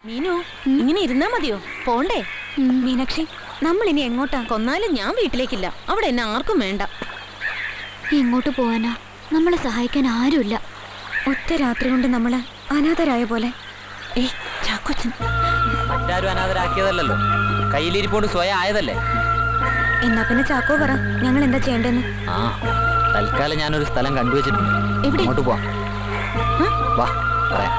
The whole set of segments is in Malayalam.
മീനു, ഇങ്ങനെ ഇരുന്നാ മതിയോ? പോണ്ടേ? മീനാക്ഷി, നമ്മൾ ഇനി എങ്ങോട്ടാ? കൊന്നാലും ഞാൻ വീട്ടിലേക്കില്ല. അവിടെ എന്നെ ആർക്കും വേണ്ട. എങ്ങോട്ട് പോവാനാ? നമ്മളെ സഹായിക്കാൻ ആരുമില്ല. ഒറ്റ രാത്രി കൊണ്ട് നമ്മള് അനാഥരായ പോലെ. ചാക്കോച്ചൻ മറ്റാരും അനാഥരാക്കിയതല്ലോ, കയ്യിലിരിപ്പോണ്ട് സ്വയം ആയതല്ലേ. എന്നാ പിന്നെ ചാക്കോ പറ, ഞങ്ങൾ എന്താ ചെയ്യേണ്ടെന്ന്. ആ, തൽക്കാലം ഞാനൊരു സ്ഥലം കണ്ടുവച്ചിട്ടുണ്ട്. അങ്ങോട്ട് പോവാം. വാ, പറയാം.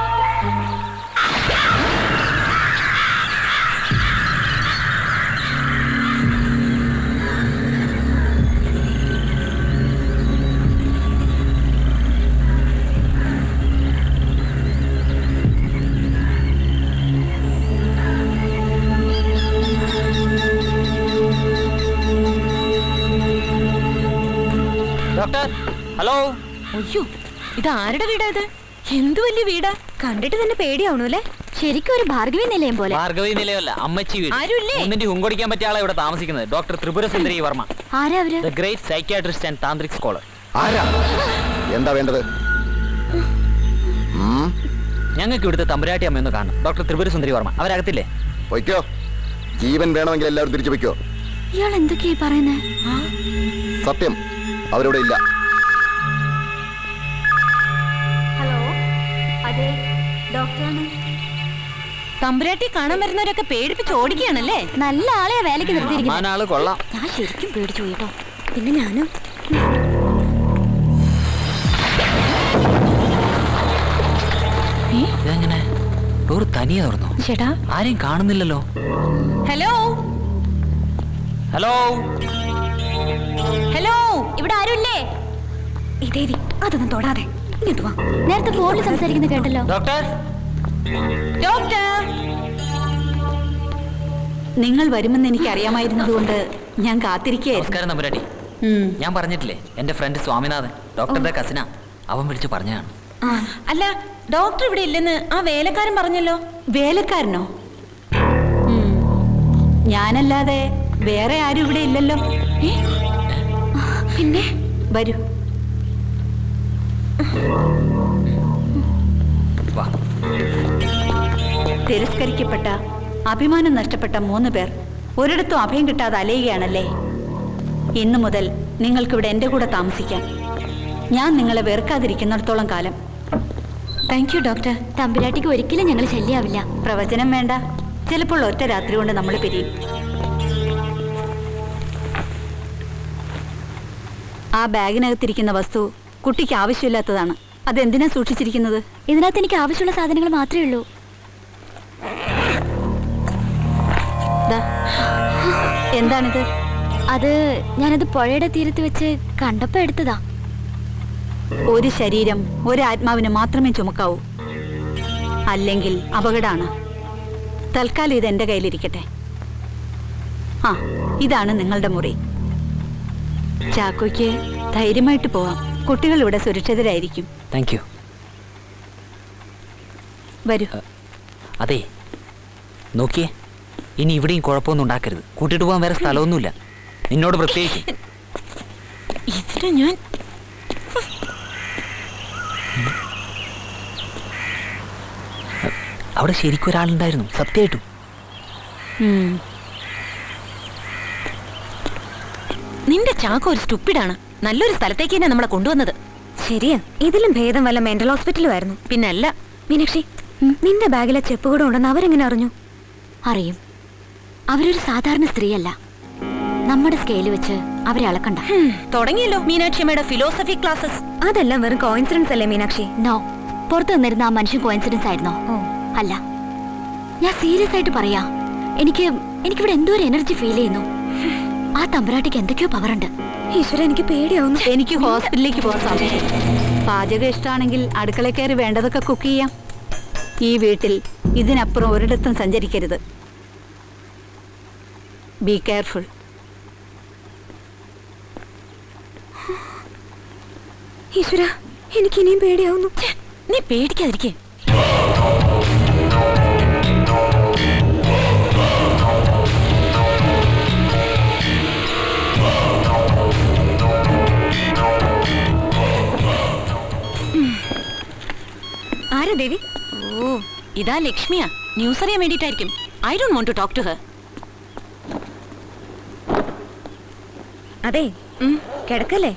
Doctor, hello. അയ്യോ, ഇത് ആരുടെ വീടാ? ഇത് എന്ത് വലിയ വീടാ! കണ്ടിട്ട് തന്നെ പേടിയാവണു അല്ലേ? ശരിക്കും ഒരു ഭാർഗവി നിലയം പോലെ. ഭാർഗവി നിലയമല്ല, അമ്മച്ചി വീട്. ആരുമില്ലേ? ഒന്നിന്റെ ഹുങ്കൊടിക്കാൻ പറ്റിയ ആളെ ഇവിടെ താമസിക്കുന്നത്. ഡോക്ടർ ത്രിപുര സുന്ദരി വർമ്മ. ആരാ അവര്? The great psychiatrist and Tantrik scholar. ആരാ? എന്താ വേണ്ടത്? ഞങ്ങൾക്ക് ഇവിടുത്തെ തമ്പുരാട്ടി അമ്മയൊന്ന് കാണണം. ഡോക്ടർ ത്രിപുര സുന്ദരി വർമ്മ. അവരകത്തില്ലേ? പൊയ്ക്കോ. ജീവൻ വേണമെങ്കിൽ എല്ലാവരും തിരിച്ചു പൊയ്ക്കോ. ഇയാൾ എന്തൊക്കെയായി പറയുന്നേ? സത്യം, അവരിവിടെ ഇല്ല. ഹലോ, അതെ, ഡോക്ടറാണ്. തമ്പുരാട്ടി കാണാൻ വരുന്നവരൊക്കെ പേടിപ്പിച്ച് ഓടിക്കുകയാണല്ലേ? നല്ല ആളെയാ വേലയ്ക്ക് നിർത്തിയിരിക്കുന്നത്. ആള് കൊള്ളാം. ഞാൻ ശരിക്കും പേടിച്ചു പോയിട്ടോ. പിന്നെ ഞാനും. ഇതെങ്ങനെ ഡോർ തനിയെ തുറന്നു? ചേട്ടാ, ആരെയും കാണുന്നില്ലല്ലോ. ഹലോ ഹലോ ഹലോ, ഇവിടെ ആരുമില്ലേ? ഇതേരി, അതൊന്നും തൊടാതെ ഇങ്ങോട്ട് വാ. നേരത്തെ ഫോണിൽ സംസാരിക്കുന്നത് കേട്ടല്ലോ. ഡോക്ടർ, ഡോക്ടർ, നിങ്ങൾ വരുമെന്ന് എനിക്ക് അറിയാമായിരുന്നതുകൊണ്ട് ഞാൻ കാത്തിരിക്കുകയായിരുന്നു. നമസ്കാരം തമ്പുരാട്ടി. ഞാൻ പറഞ്ഞിട്ടില്ലേ, എന്റെ ഫ്രണ്ട് സ്വാമിനാഥൻ, ഡോക്ടറുടെ കസിനാ. അവൻ വിളിച്ചു പറഞ്ഞതാണ്. അല്ല, ഡോക്ടർ ഇവിടെ ഇല്ലെന്ന് ആ വേലക്കാരൻ പറഞ്ഞല്ലോ. വേലക്കാരനോ? ഞാനല്ലാതെ വേറെ ആരും ഇവിടെ ഇല്ലല്ലോ. പിന്നെ വരൂ. വാ. തിരസ്കരിക്കപ്പെട്ട, അഭിമാനം നഷ്ടപ്പെട്ട 3 പേർ ഒരിടത്തും അഭയം കിട്ടാതെ അലയുകയാണല്ലേ. ഇന്നു മുതൽ നിങ്ങൾക്കിവിടെ എൻ്റെ കൂടെ താമസിക്കാം. ഞാൻ നിങ്ങളെ വെറുക്കാതിരിക്കുന്നിടത്തോളം കാലം. Thank you doctor. തമ്പുരാട്ടിക്ക് ഒരിക്കലും ഞങ്ങൾ ശല്യാവില്ല. പ്രവചനം വേണ്ട. ചിലപ്പോൾ ഒറ്റ രാത്രി കൊണ്ട് നമ്മൾ പിരിയും. ആ ബാഗിനകത്തിരിക്കുന്ന വസ്തു കുട്ടിക്ക് ആവശ്യമില്ലാത്തതാണ്. അതെന്തിനാ സൂക്ഷിച്ചിരിക്കുന്നത്? ഇതിനകത്ത് എനിക്ക് ആവശ്യമുള്ള സാധനങ്ങൾ മാത്രമേ ഉള്ളൂ. എന്താണിത്? അത് ഞാനത് പുഴയുടെ തീരത്ത് വെച്ച് കണ്ടപ്പോ എടുത്തതാ. ഒരു ശരീരം ഒരാത്മാവിന് മാത്രമേ ചുമക്കാവൂ, അല്ലെങ്കിൽ അപകടമാണ്. തൽക്കാലം ഇത് എൻ്റെ കയ്യിലിരിക്കട്ടെ. ആ, ഇതാണ് നിങ്ങളുടെ മുറി. ചാക്കോയ്ക്ക് ധൈര്യമായിട്ട് പോവാം. കുട്ടികൾ ഇവിടെ സുരക്ഷിതരായിരിക്കും. Thank you. വരൂ. അതെ, നോക്കിയേ, ഇനി ഇവിടെയും കുഴപ്പമൊന്നും ഉണ്ടാക്കരുത്. കൂട്ടിട്ട് പോകാൻ വേറെ സ്ഥലമൊന്നുമില്ല, നിന്നോട് പ്രത്യേകിച്ച്. ഇതിന് ഞാൻ അവിടെ ശരിക്കും ഒരാളുണ്ടായിരുന്നു, സത്യമായിട്ടും. നിന്റെ ചാക്കോ ഒരു സ്റ്റുപ്പിഡാണ്. നല്ലൊരു സ്ഥലത്തേക്ക് തന്നെ നമ്മളെ കൊണ്ടുവന്നത്. ശരിയാ, ഇതിലും ഭേദം വല്ല മെന്റൽ ഹോസ്പിറ്റലും ആയിരുന്നു. പിന്നല്ല. മീനാക്ഷി, നിന്റെ ബാഗിലെ ചെപ്പ് കൂടെ ഉണ്ടെന്ന് അവരെങ്ങനെ അറിഞ്ഞു? അറിയും. അവരൊരു സാധാരണ സ്ത്രീയല്ല. നമ്മുടെ സ്കെയിൽ വെച്ച് അവരെ അളക്കണ്ട. തുടങ്ങിയല്ലോ മീനാക്ഷിയമ്മയുടെ ഫിലോസഫി ക്ലാസ്സസ്. അതെല്ലാം വെറും കോയിൻസിഡൻസ് അല്ലേ മീനാക്ഷി? നോ, പുറത്തു നിന്നിരുന്ന ആ മനുഷ്യൻ കോയിൻസിഡൻസ് ആയിരുന്നോ? അല്ല, ഞാൻ സീരിയസ് ആയിട്ട് പറയാ. എനിക്കിവിടെ എന്തോ ഒരു എനർജി ഫീൽ ചെയ്യുന്നു. ആ തമ്പുരാട്ടിക്ക് എന്തൊക്കെയോ പവർ ഉണ്ട്. ഈശ്വര, എനിക്ക് പേടിയാവുന്നു. എനിക്ക് ഹോസ്പിറ്റലിലേക്ക് പോകാൻ സമയം. പാചകം ഇഷ്ടമാണെങ്കിൽ അടുക്കള കയറി വേണ്ടതൊക്കെ കുക്ക് ചെയ്യാം. ഈ വീട്ടിൽ ഇതിനപ്പുറം ഒരിടത്തും സഞ്ചരിക്കരുത്. Be careful. ഈശ്വര, എനിക്ക് ഇനിയും പേടിയാവുന്നു. നീ പേടിക്കാതിരിക്കേ. ആരാ ദേവി? ഓ, ഇതാ ലക്ഷ്മിയാ. ന്യൂസ് അറിയാൻ വേണ്ടിയിട്ടായിരിക്കും. I don't want to talk to her. അതെ കിടക്കല്ലേ?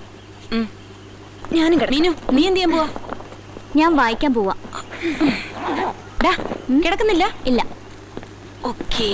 ഞാനും മീനു, നീ എന്ത് ചെയ്യാൻ പോവാ? ഞാൻ വായിക്കാൻ പോവാ. കിടക്കുന്നില്ല? ഇല്ല. ഓക്കേ.